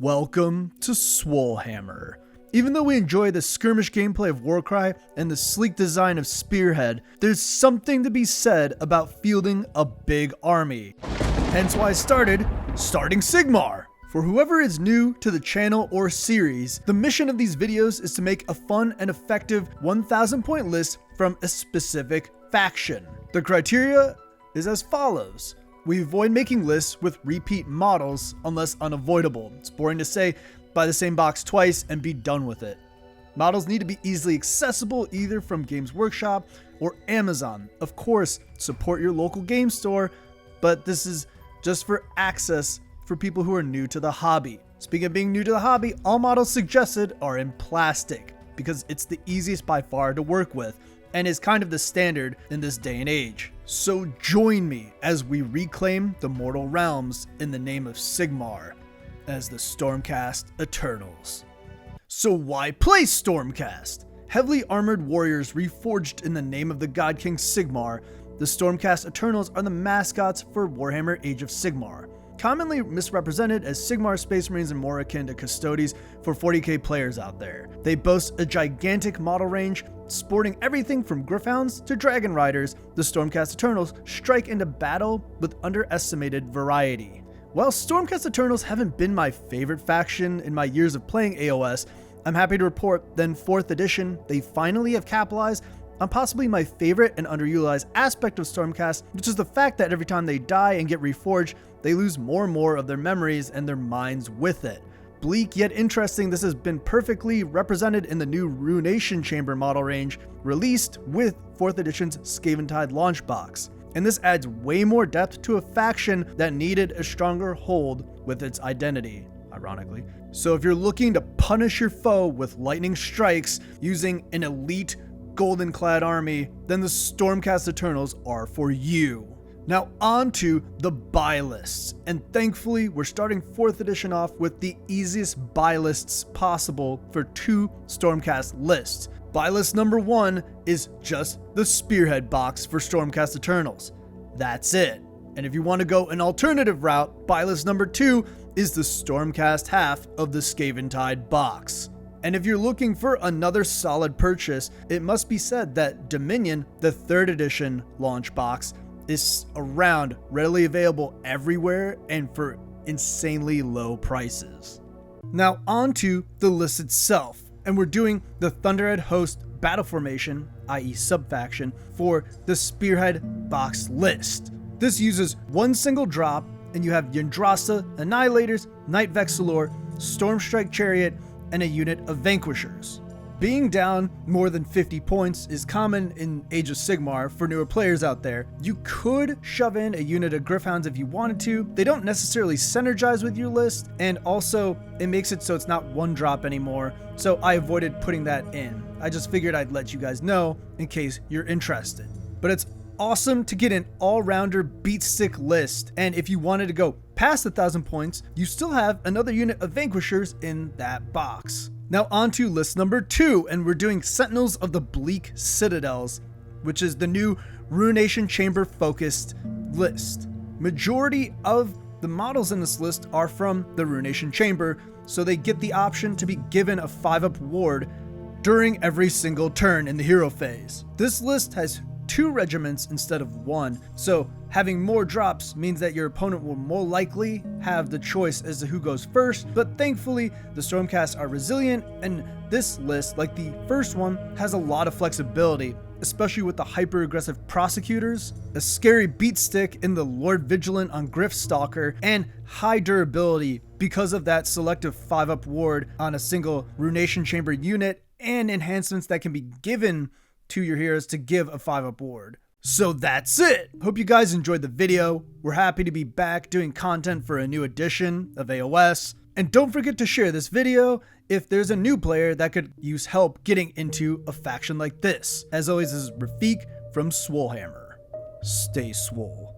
Welcome to Swolefam. Even though we enjoy the skirmish gameplay of Warcry and the sleek design of Spearhead, there's something to be said about fielding a big army. Hence why I started Starting Sigmar. For whoever is new to the channel or series, the mission of these videos is to make a fun and effective 1,000 point list from a specific faction. The criteria is as follows. We avoid making lists with repeat models unless unavoidable. It's boring to say, buy the same box twice and be done with it. Models need to be easily accessible either from Games Workshop or Amazon. Of course, support your local game store, but this is just for access for people who are new to the hobby. Speaking of being new to the hobby, all models suggested are in plastic because it's the easiest by far to work with and is kind of the standard in this day and age. So join me as we reclaim the mortal realms in the name of Sigmar as the Stormcast Eternals. So why play Stormcast? Heavily armored warriors reforged in the name of the God King Sigmar, the Stormcast Eternals are the mascots for Warhammer Age of Sigmar. Commonly misrepresented as Sigmar Space Marines and more akin to Custodes for 40k players out there. They boast a gigantic model range, sporting everything from Gryph-hounds to Dragon Riders. The Stormcast Eternals strike into battle with underestimated variety. While Stormcast Eternals haven't been my favorite faction in my years of playing AOS, I'm happy to report that in 4th edition, they finally have capitalized on possibly my favorite and underutilized aspect of Stormcast, which is the fact that every time they die and get reforged, they lose more and more of their memories and their minds with it. Bleak yet interesting, this has been perfectly represented in the new Ruination Chamber model range, released with 4th edition's Scaventide launch box. And this adds way more depth to a faction that needed a stronger hold with its identity, ironically. So if you're looking to punish your foe with lightning strikes using an elite golden clad army, then the Stormcast Eternals are for you. Now on to the buy lists, and thankfully we're starting 4th edition off with the easiest buy lists possible for 2 Stormcast lists. Buy list number 1 is just the Spearhead box for Stormcast Eternals. That's it. And if you want to go an alternative route, buy list number 2 is the Stormcast half of the Scaventide box. And if you're looking for another solid purchase, it must be said that Dominion, the 3rd edition launch box, is around, readily available everywhere and for insanely low prices. Now on to the list itself, and we're doing the Thunderhead Host battle formation, i.e. subfaction, for the Spearhead box list. This uses one single drop, and you have Yndrasta, Annihilators, Night Vexillor, Stormstrike Chariot, and a unit of Vanquishers. Being down more than 50 points is common in Age of Sigmar for newer players out there. You could shove in a unit of Gryph-hounds if you wanted to. They don't necessarily synergize with your list, and also it makes it so it's not one drop anymore, so I avoided putting that in. I just figured I'd let you guys know in case you're interested. But it's awesome to get an all-rounder beat stick list, and if you wanted to go past 1,000 points, you still have another unit of Vanquishers in that box. Now on to list number 2, and we're doing Sentinels of the Bleak Citadels, which is the new Ruination Chamber focused list. Majority of the models in this list are from the Ruination Chamber, so they get the option to be given a 5-up ward during every single turn in the hero phase. This list has 2 regiments instead of 1, so having more drops means that your opponent will more likely have the choice as to who goes first, but thankfully the Stormcasts are resilient, and this list, like the first one, has a lot of flexibility, especially with the hyper-aggressive Prosecutors, a scary beat stick in the Lord Vigilant on Gryph-stalker, and high durability because of that selective 5-up ward on a single Ruination Chamber unit, and enhancements that can be given to your heroes to give a 5-up ward. So that's it. Hope you guys enjoyed the video. We're happy to be back doing content for a new edition of AOS. And don't forget to share this video if there's a new player that could use help getting into a faction like this. As always, this is Rafik from Swolefam. Stay swole.